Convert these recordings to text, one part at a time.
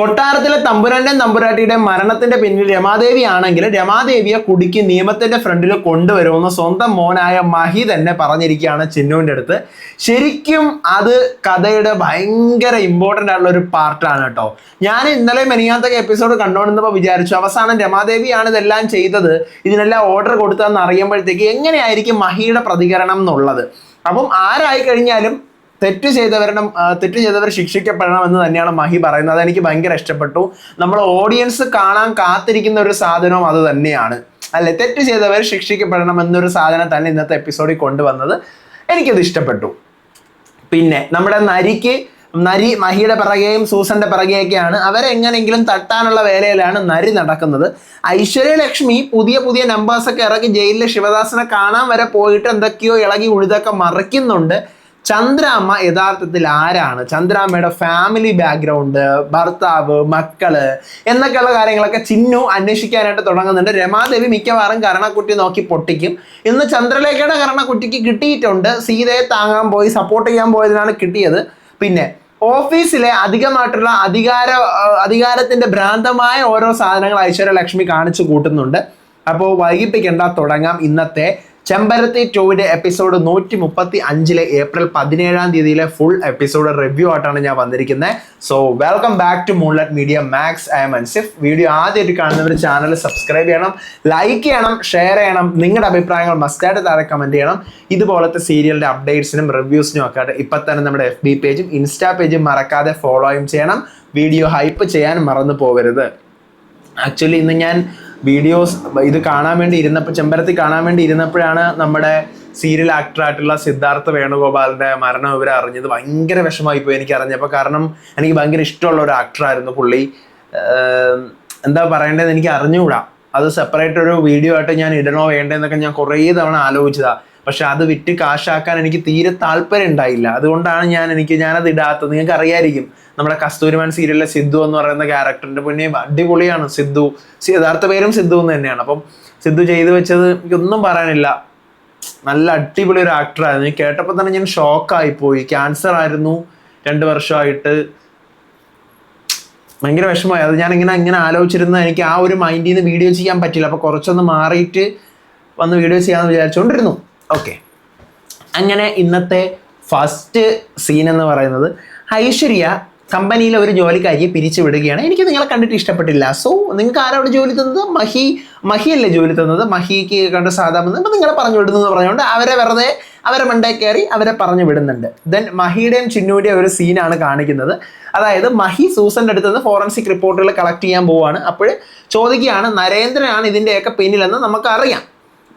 കൊട്ടാരത്തിലെ തമ്പുരാന്റെയും തമ്പുരാട്ടിയുടെയും മരണത്തിന്റെ പിന്നിൽ രമാദേവി ആണെങ്കിൽ രമാദേവിയെ കുടുക്കി നിയമത്തിന്റെ ഫ്രണ്ടിൽ കൊണ്ടുവരുമെന്ന് സ്വന്തം മോനായ മഹി തന്നെ പറഞ്ഞിരിക്കുകയാണ് ചിന്നുവിന്റെ അടുത്ത്. ശരിക്കും അത് കഥയുടെ ഭയങ്കര ഇമ്പോർട്ടൻ്റ് ആയിട്ടുള്ള ഒരു പാർട്ടാണ് കേട്ടോ. ഞാൻ ഇന്നലെ മെനിയാത്തൊക്കെ എപ്പിസോഡ് കണ്ടോണ്ടിരുന്നപ്പോൾ വിചാരിച്ചു അവസാനം രമാദേവിയാണ് ഇതെല്ലാം ചെയ്തത്, ഇതിനെല്ലാം ഓർഡർ കൊടുത്തതെന്ന് അറിയുമ്പോഴത്തേക്ക് എങ്ങനെയായിരിക്കും മഹിയുടെ പ്രതികരണം എന്നുള്ളത്. അപ്പം ആരായി കഴിഞ്ഞാലും തെറ്റ് ചെയ്തവർ ശിക്ഷിക്കപ്പെടണം എന്ന് തന്നെയാണ് മഹി പറയുന്നത്. അതെനിക്ക് ഭയങ്കര ഇഷ്ടപ്പെട്ടു. നമ്മൾ ഓഡിയൻസ് കാണാൻ കാത്തിരിക്കുന്ന ഒരു സാധനവും അത് തന്നെയാണ് അല്ലെ. തെറ്റ് ചെയ്തവർ ശിക്ഷിക്കപ്പെടണം എന്നൊരു സാധനം തന്നെ ഇന്നത്തെ എപ്പിസോഡിൽ കൊണ്ടുവന്നത് എനിക്കത് ഇഷ്ടപ്പെട്ടു. പിന്നെ നമ്മുടെ നരി മഹിയുടെ പിറകെയും സൂസന്റെ പിറകെയൊക്കെയാണ്. അവരെങ്ങനെങ്കിലും തട്ടാനുള്ള വേലയിലാണ് നരി നടക്കുന്നത്. ഐശ്വര്യലക്ഷ്മി പുതിയ നമ്പേഴ്സൊക്കെ ഇറക്കി ജയിലിലെ ശിവദാസനെ കാണാൻ വരെ പോയിട്ട് എന്തൊക്കെയോ ഇളകി ഉഴുതൊക്കെ മറിക്കുന്നുണ്ട്. ചന്ദ്രാമ്മ യഥാർത്ഥത്തിൽ ആരാണ്, ചന്ദ്രാമ്മയുടെ ഫാമിലി ബാക്ക്ഗ്രൗണ്ട്, ഭർത്താവ്, മക്കള് എന്നൊക്കെയുള്ള കാര്യങ്ങളൊക്കെ ചിന്നു അന്വേഷിക്കാനായിട്ട് തുടങ്ങുന്നുണ്ട്. രമാദേവി മിക്കവാറും കരണക്കുട്ടി നോക്കി പൊട്ടിക്കും. ഇന്ന് ചന്ദ്രലേഖയുടെ കരണക്കുട്ടിക്ക് കിട്ടിയിട്ടുണ്ട്. സീതയെ താങ്ങാൻ പോയി സപ്പോർട്ട് ചെയ്യാൻ പോയതിനാണ് കിട്ടിയത്. പിന്നെ ഓഫീസിലെ അധികമായിട്ടുള്ള അധികാരത്തിന്റെ ഭ്രാന്തമായ ഓരോ സാധനങ്ങൾ ഐശ്വര്യലക്ഷ്മി കാണിച്ചു കൂട്ടുന്നുണ്ട്. അപ്പോൾ വൈകിപ്പിക്കേണ്ട, തുടങ്ങാം ഇന്നത്തെ Chembarathi 2 episode 135 April 17 full episode review ആയിട്ടാണ് ഞാൻ വന്നിരിക്കുന്നത്. So welcome back to Moonlight Media Max. I'm Ansif. Video ആദ്യമായിട്ട് കാണുന്നവർ ചാനൽ സബ്സ്ക്രൈബ് ചെയ്യണം, ലൈക്ക് ചെയ്യണം, ഷെയർ ചെയ്യണം. നിങ്ങളുടെ അഭിപ്രായങ്ങൾ മസ്റ്റായിട്ട് താഴെ കമന്റ് ചെയ്യണം. ഇതുപോലത്തെ സീരിയലിന്റെ അപ്ഡേറ്റ്സിനും റിവ്യൂസിനും ഒക്കെ ആയിട്ട് ഇപ്പം തന്നെ നമ്മുടെ FB പേജും ഇൻസ്റ്റാ പേജും മറക്കാതെ ഫോളോയും ചെയ്യണം. വീഡിയോ ഹൈപ്പ് ചെയ്യാൻ മറന്നു പോകരുത്. ആക്ച്വലി ഇന്ന് ഞാൻ വീഡിയോസ് ഇത് കാണാൻ വേണ്ടി ഇരുന്നപ്പോൾ, ചെമ്പരത്തി കാണാൻ വേണ്ടി ഇരുന്നപ്പോഴാണ് നമ്മുടെ സീരിയൽ ആക്ടറായിട്ടുള്ള സിദ്ധാർത്ഥ വേണുഗോപാലിൻ്റെ മരണ വിവരം അറിഞ്ഞത്. ഭയങ്കര വിഷമമായിപ്പോയി എനിക്ക് അറിഞ്ഞപ്പോൾ. കാരണം എനിക്ക് ഭയങ്കര ഇഷ്ടമുള്ള ഒരു ആക്ടറായിരുന്നു പുള്ളി. എന്താ പറയേണ്ടതെന്ന് എനിക്ക് അറിഞ്ഞുകൂടാ. അത് സെപ്പറേറ്റ് ഒരു വീഡിയോ ആയിട്ട് ഞാൻ ഇടണോ വേണ്ടതെന്നൊക്കെ ഞാൻ കുറേ തവണ ആലോചിച്ചതാണ്. പക്ഷെ അത് വിറ്റ് കാശാക്കാൻ എനിക്ക് തീരെ താല്പര്യം ഉണ്ടായില്ല. അതുകൊണ്ടാണ് ഞാനത് ഇടാത്തത്. നിങ്ങൾക്ക് അറിയായിരിക്കും നമ്മുടെ കസ്തൂരിമാൻ സീരിയലിലെ സിദ്ധു എന്ന് പറയുന്ന ക്യാരക്ടറിന്റെ പിന്നെ അടിപൊളിയാണ് സിദ്ധു. യഥാർത്ഥ പേരും സിദ്ധു എന്ന് തന്നെയാണ്. അപ്പം സിദ്ധു ചെയ്തു വെച്ചത് എനിക്കൊന്നും പറയാനില്ല. നല്ല അടിപൊളി ഒരു ആക്ടറായിരുന്നു. എനിക്ക് കേട്ടപ്പോൾ തന്നെ ഞാൻ ഷോക്കായിപ്പോയി. ക്യാൻസർ ആയിരുന്നു 2 വർഷമായിട്ട്. ഭയങ്കര വിഷമമായി. അത് ഞാൻ ഇങ്ങനെ ആലോചിച്ചിരുന്ന എനിക്ക് ആ ഒരു മൈൻഡിൽ നിന്ന് വീഡിയോ ചെയ്യാൻ പറ്റില്ല. അപ്പോൾ കുറച്ചൊന്ന് മാറിയിട്ട് വന്ന് വീഡിയോ ചെയ്യാമെന്ന് വിചാരിച്ചുകൊണ്ടിരുന്നു. ഓക്കെ, അങ്ങനെ ഇന്നത്തെ ഫസ്റ്റ് സീൻ എന്ന് പറയുന്നത് ഐശ്വര്യ കമ്പനിയിലെ ഒരു ജോലിക്കാരിയെ പിരിച്ചു വിടുകയാണ്. എനിക്ക് നിങ്ങളെ കണ്ടിട്ട് ഇഷ്ടപ്പെട്ടില്ല. സോ നിങ്ങൾക്ക് ആരോട് ജോലി തന്നത്? മഹിയല്ലേ ജോലി തന്നത്. മഹിക്ക് കണ്ട് സാധാരണ ഇപ്പം നിങ്ങളെ പറഞ്ഞു വിടുന്നു എന്ന് പറഞ്ഞുകൊണ്ട് അവരെ മണ്ടേ കയറി അവരെ പറഞ്ഞു വിടുന്നുണ്ട്. ദെൻ മഹിയുടെയും ചിന്നുവിൻ്റെയും ഒരു സീനാണ് കാണിക്കുന്നത്. അതായത് മഹി സൂസന്റെ അടുത്ത് നിന്ന് ഫോറൻസിക് റിപ്പോർട്ടുകൾ കളക്ട് ചെയ്യാൻ പോവുകയാണ്. അപ്പോൾ ചോദിക്കുകയാണ് നരേന്ദ്രനാണ് ഇതിൻ്റെയൊക്കെ പിന്നിലെന്ന് നമുക്കറിയാം.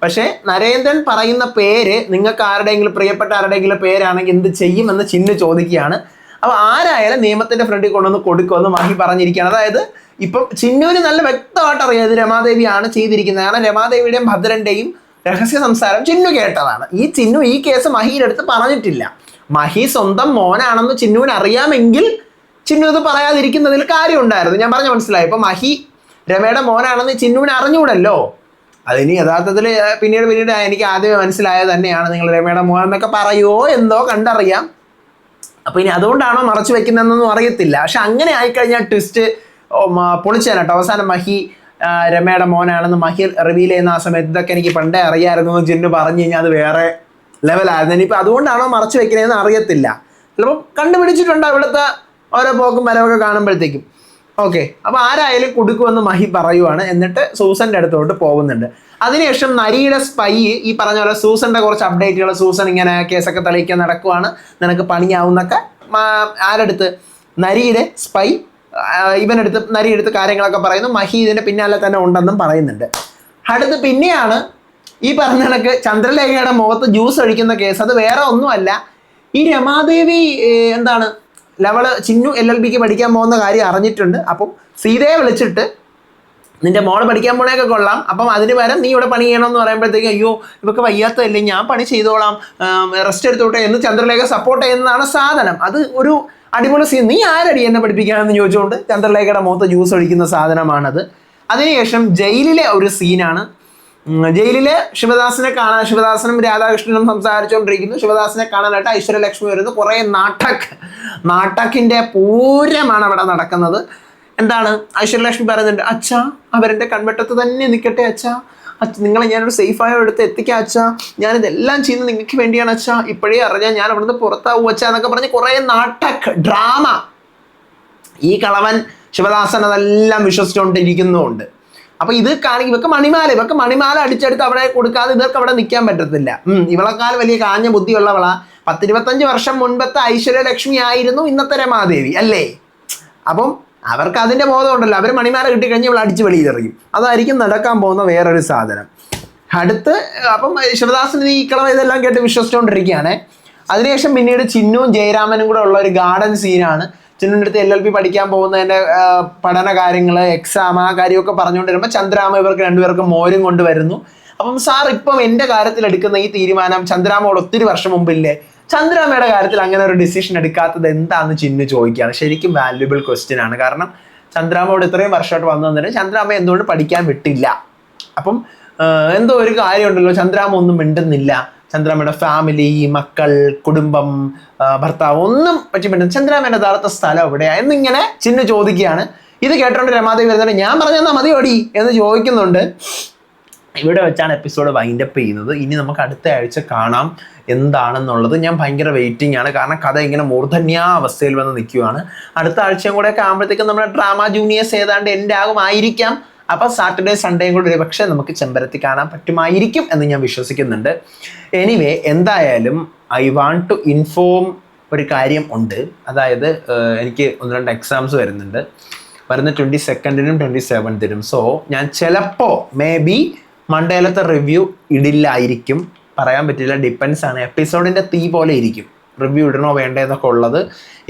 പക്ഷേ നരേന്ദ്രൻ പറയുന്ന പേര് നിങ്ങൾക്ക് ആരുടെയെങ്കിലും പ്രിയപ്പെട്ട ആരുടെയെങ്കിലും പേരാണെങ്കിൽ എന്ത് ചെയ്യുമെന്ന് ചിന്നു ചോദിക്കുകയാണ്. അപ്പോൾ ആരായാലും നിയമത്തിന്റെ ഫ്രണ്ടിൽ കൊണ്ടുവന്ന് കൊടുക്കുമെന്ന് മഹി പറഞ്ഞിരിക്കുകയാണ്. അതായത് ഇപ്പം ചിന്നുവിന് നല്ല വ്യക്തമായിട്ട് അറിയാം ഇത് രമാദേവിയാണ് ചെയ്തിരിക്കുന്നത്. കാരണം രമാദേവിയുടെയും ഭദ്രന്റെയും രഹസ്യ സംസാരം ചിന്നു കേട്ടതാണ്. ചിന്നു ഈ കേസ് മഹിയുടെ അടുത്ത് പറഞ്ഞിട്ടില്ല. മഹി സ്വന്തം മോനാണെന്ന് ചിന്നുവിന് അറിയാമെങ്കിൽ ചിന്നു ഇത് പറയാതിരിക്കുന്നതിൽ കാര്യം ഉണ്ടായിരുന്നു. ഞാൻ പറഞ്ഞ മനസ്സിലായി. ഇപ്പം മഹി രമയുടെ മോനാണെന്ന് ചിന്നുവിന് അറിഞ്ഞൂടല്ലോ. അതിന് യഥാർത്ഥത്തിൽ പിന്നീട് എനിക്ക് ആദ്യമേ മനസ്സിലായത് തന്നെയാണ്. നിങ്ങൾ രമയുടെ മോൻ എന്നൊക്കെ പറയുമോ എന്തോ കണ്ടറിയാം. അപ്പോൾ ഇനി അതുകൊണ്ടാണോ മറച്ചു വെക്കുന്നതെന്നൊന്നും അറിയത്തില്ല. പക്ഷെ അങ്ങനെ ആയിക്കഴിഞ്ഞാൽ ട്വിസ്റ്റ് പൊളിച്ചാണ് കേട്ടോ. അവസാനം മഹി രമയുടെ മോനാണെന്ന് മഹി റിവീൽ ചെയ്യുന്ന ആ സമയത്ത് ഇതൊക്കെ എനിക്ക് പണ്ടേ അറിയാമായിരുന്നു എന്ന് ചിന്നു പറഞ്ഞു കഴിഞ്ഞാൽ അത് വേറെ ലെവലായിരുന്നു. ഇനിയിപ്പോൾ അതുകൊണ്ടാണോ മറച്ചു വെക്കുന്നതെന്ന് അറിയത്തില്ല. ചിലപ്പോൾ കണ്ടുപിടിച്ചിട്ടുണ്ടോ ഇവിടുത്തെ ഓരോ പോക്കും വരവൊക്കെ കാണുമ്പോഴത്തേക്കും. ഓക്കെ, അപ്പോൾ ആരായാലും കൊടുക്കുമെന്ന് മഹി പറയുവാണ്. എന്നിട്ട് സൂസന്റെ അടുത്തോട്ട് പോകുന്നുണ്ട്. അതിനുശേഷം നരിയുടെ സ്പൈ ഈ പറഞ്ഞ പോലെ സൂസന്റെ കുറച്ച് അപ്ഡേറ്റുകൾ, സൂസൻ ഇങ്ങനെ കേസൊക്കെ തെളിയിക്കാൻ നടക്കുവാണ്, നിനക്ക് പണിയാവുന്നൊക്കെ ആരെടുത്ത് നരിയുടെ സ്പൈ നരിയെടുത്ത് കാര്യങ്ങളൊക്കെ പറയുന്നു. മഹി ഇതിന്റെ പിന്നാലെ തന്നെ ഉണ്ടെന്നും പറയുന്നുണ്ട്. അടുത്ത് പിന്നെയാണ് ഈ പറഞ്ഞ കണക്ക് ചന്ദ്രലേഖയുടെ മുഖത്ത് ജ്യൂസ് ഒഴിക്കുന്ന കേസ്. അത് വേറെ ഒന്നുമല്ല, ഈ രമാദേവി ചിന്നു LLBക്ക് പഠിക്കാൻ പോകുന്ന കാര്യം അറിഞ്ഞിട്ടുണ്ട്. അപ്പം സീതയെ വിളിച്ചിട്ട് നിന്റെ മോള് പഠിക്കാൻ പോണേക്കെ കൊള്ളാം, അപ്പം അതിന് പകരം നീ ഇവിടെ പണി ചെയ്യണമെന്ന് പറയുമ്പോഴത്തേക്ക് അയ്യോ ഇവർക്ക് വയ്യാത്തതല്ലേ, ഞാൻ പണി ചെയ്തോളാം, റെസ്റ്റ് എടുത്തോട്ടെ എന്ന് ചന്ദ്രലേഖ സപ്പോർട്ട് ചെയ്യുന്നതാണ് സാധനം. അത് ഒരു അടിപൊളി സീൻ. നീ ആരടി എന്നെ പഠിപ്പിക്കാനെന്ന് ചോദിച്ചുകൊണ്ട് ചന്ദ്രലേഖയുടെ മുഖത്ത് ജ്യൂസ് ഒഴിക്കുന്ന സാധനമാണത്. അതിനുശേഷം ജയിലിലെ ഒരു സീനാണ്. ജയിലിലെ ശിവദാസനെ കാണാൻ, ശിവദാസനും രാധാകൃഷ്ണനും സംസാരിച്ചുകൊണ്ടിരിക്കുന്നു. ശിവദാസനെ കാണാനായിട്ട് ഐശ്വര്യലക്ഷ്മി വരുന്നു. കുറേ നാട്ടക്കിൻ്റെ പൂരമാണ് അവിടെ നടക്കുന്നത്. എന്താണ് ഐശ്വര്യലക്ഷ്മി പറയുന്നുണ്ട്, അച്ഛാ അവരെൻ്റെ കൺവെട്ടത്ത് തന്നെ നിൽക്കട്ടെ അച്ഛാ, നിങ്ങളെ ഞാനൊരു സേഫായ എടുത്ത് എത്തിക്കാം അച്ഛാ, ഞാനിതെല്ലാം ചെയ്യുന്നത് നിങ്ങൾക്ക് വേണ്ടിയാണ് അച്ഛാ, ഇപ്പോഴേ അറിഞ്ഞാൽ ഞാൻ അവിടുന്ന് പുറത്താവും അച്ഛാ എന്നൊക്കെ പറഞ്ഞ് കുറേ ഡ്രാമ. ഈ കളവൻ ശിവദാസൻ അതെല്ലാം വിശ്വസിച്ചുകൊണ്ടിരിക്കുന്നുമുണ്ട്. അപ്പൊ ഇത് ഇവർക്ക് മണിമാല അടിച്ചെടുത്ത് അവിടെ കൊടുക്കാതെ ഇവർക്ക് അവിടെ നിൽക്കാൻ പറ്റത്തില്ല. ഇവളെക്കാൾ വലിയ കാഞ്ഞ ബുദ്ധിയുള്ളവളാ. 10-25 വർഷം മുൻപത്തെ ഐശ്വര്യലക്ഷ്മി ആയിരുന്നു ഇന്നത്തെ രമാദേവി അല്ലേ? അപ്പം അവർക്ക് അതിന്റെ ബോധം ഉണ്ടല്ലോ. അവർ മണിമാല കിട്ടിക്കഴിഞ്ഞാൽ ഇവൾ അടിച്ച് വെളിയിലെറിയും. അതായിരിക്കും നടക്കാൻ പോകുന്ന വേറൊരു സാധനം. അപ്പം ശിവദാസൻ ഈ കളവ ഇതെല്ലാം കേട്ട് വിശ്വസിച്ചുകൊണ്ടിരിക്കുകയാണ്. അതിനുശേഷം പിന്നീട് ചിന്നുവും ജയരാമനും കൂടെ ഉള്ള ഒരു ഗാർഡൻ സീനാണ്. ചിന്നുവിൻ്റെ അടുത്ത് LLB പഠിക്കാൻ പോകുന്നതിൻ്റെ പഠന കാര്യങ്ങൾ, എക്സാം, ആ കാര്യമൊക്കെ പറഞ്ഞുകൊണ്ട് വരുമ്പോൾ ചന്ദ്രാമ ഇവർക്ക് രണ്ടുപേർക്കും മോരും കൊണ്ടുവരുന്നു. അപ്പം സാർ ഇപ്പം എൻ്റെ കാര്യത്തിൽ എടുക്കുന്ന ഈ തീരുമാനം ചന്ദ്രാമയോട് ഒത്തിരി വർഷം മുമ്പില്ലേ, ചന്ദ്രാമയുടെ കാര്യത്തിൽ അങ്ങനെ ഒരു ഡിസിഷൻ എടുക്കാത്തത് എന്താണെന്ന് ചിന്നു ചോദിക്കുകയാണ്. ശരിക്കും വാല്യുബിൾ ക്വസ്റ്റ്യൻ ആണ്. കാരണം ചന്ദ്രാമയോട് ഇത്രയും വർഷമായിട്ട് വന്നു തന്നിട്ട് ചന്ദ്രാമ എന്തുകൊണ്ട് പഠിക്കാൻ വിട്ടില്ല? അപ്പം എന്തോ ഒരു കാര്യമുണ്ടല്ലോ, ചന്ദ്രാമ ഒന്നും മിണ്ടുന്നില്ല. ചന്ദ്രാമയുടെ ഫാമിലി, മക്കൾ, കുടുംബം, ഭർത്താവ് ഒന്നും പറ്റി മിണ്ടുന്നു. ചന്ദ്രാമയുടെ യഥാർത്ഥ സ്ഥലം എവിടെയാ എന്നിങ്ങനെ ചിന്നു ചോദിക്കുകയാണ്. ഇത് കേട്ടോണ്ട് രമാദേവി വരുന്നുണ്ട്, ഞാൻ പറഞ്ഞാൽ മതി ഓടി എന്ന് ചോദിക്കുന്നുണ്ട്. ഇവിടെ വെച്ചാണ് എപ്പിസോഡ് വൈൻഡപ്പ് ചെയ്യുന്നത്. ഇനി നമുക്ക് അടുത്ത ആഴ്ച കാണാം എന്താണെന്നുള്ളത്. ഞാൻ ഭയങ്കര വെയിറ്റിംഗ് ആണ്. കാരണം കഥ ഇങ്ങനെ മൂർധന്യാവസ്ഥയിൽ വന്ന് നിൽക്കുകയാണ്. അടുത്ത ആഴ്ചയും കൂടെ ഒക്കെ ആകുമ്പോഴത്തേക്കും നമ്മുടെ ഡ്രാമ ജൂനിയേഴ്സ് ഏതാണ്ട് എൻ്റെ ആകുമായിരിക്കാം. അപ്പോൾ സാറ്റർഡേ സൺഡേയും കൂടി ഒരു പക്ഷേ നമുക്ക് ചെമ്പരത്തി കാണാൻ പറ്റുമായിരിക്കും എന്ന് ഞാൻ വിശ്വസിക്കുന്നുണ്ട്. എനിവേ, എന്തായാലും ഐ വാണ്ട് ടു ഇൻഫോം ഒരു കാര്യം ഉണ്ട്. അതായത് എനിക്ക് 1-2 എക്സാംസ് വരുന്ന 22nd 27th. സോ ഞാൻ ചിലപ്പോൾ മേ ബി മണ്ടേലത്തെ റിവ്യൂ ഇടില്ലായിരിക്കും, പറയാൻ പറ്റില്ല. ഡിപ്പെൻസ് ആണ്. എപ്പിസോഡിൻ്റെ തീ പോലെ ഇരിക്കും റിവ്യൂ ഇടണോ വേണ്ടേ എന്നൊക്കെ ഉള്ളത്.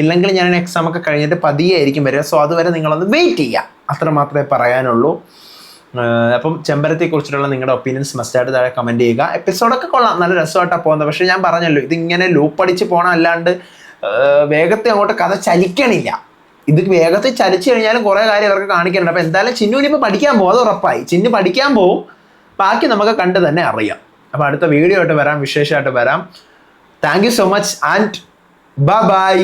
ഇല്ലെങ്കിൽ ഞാൻ എക്സാം ഒക്കെ കഴിഞ്ഞിട്ട് പതിയെ ആയിരിക്കും വരിക. സോ അതുവരെ നിങ്ങളൊന്ന് വെയിറ്റ് ചെയ്യുക, അത്ര മാത്രമേ പറയാനുള്ളൂ. അപ്പം ചെമ്പരത്തിയെ കുറിച്ചിട്ടുള്ള നിങ്ങളുടെ ഒപ്പീനിയൻസ് മസ്റ്റായിട്ട് താഴെ കമൻറ്റ് ചെയ്യുക. എപ്പിസോഡൊക്കെ കൊള്ളാം, നല്ല രസമായിട്ടാണ് പോകുന്നത്. പക്ഷേ ഞാൻ പറഞ്ഞല്ലോ, ഇതിങ്ങനെ ലൂപ്പടിച്ച് പോകണം, അല്ലാണ്ട് വേഗത്തിൽ അങ്ങോട്ട് കഥ ചലിക്കണില്ല. ഇത് വേഗത്തിൽ ചലിച്ചു കഴിഞ്ഞാലും കുറേ കാര്യം അവർക്ക് കാണിക്കാനുണ്ട്. അപ്പോൾ എന്തായാലും ചിന്നുവിനിപ്പോൾ പഠിക്കാൻ പോകും, അത് ഉറപ്പായി. ചിന്നു പഠിക്കാൻ പോവും, ബാക്കി നമുക്ക് കണ്ട് തന്നെ അറിയാം. അപ്പോൾ അടുത്ത വീഡിയോ ആയിട്ട് വരാം, വിശേഷമായിട്ട് വരാം. Thank you so much and by.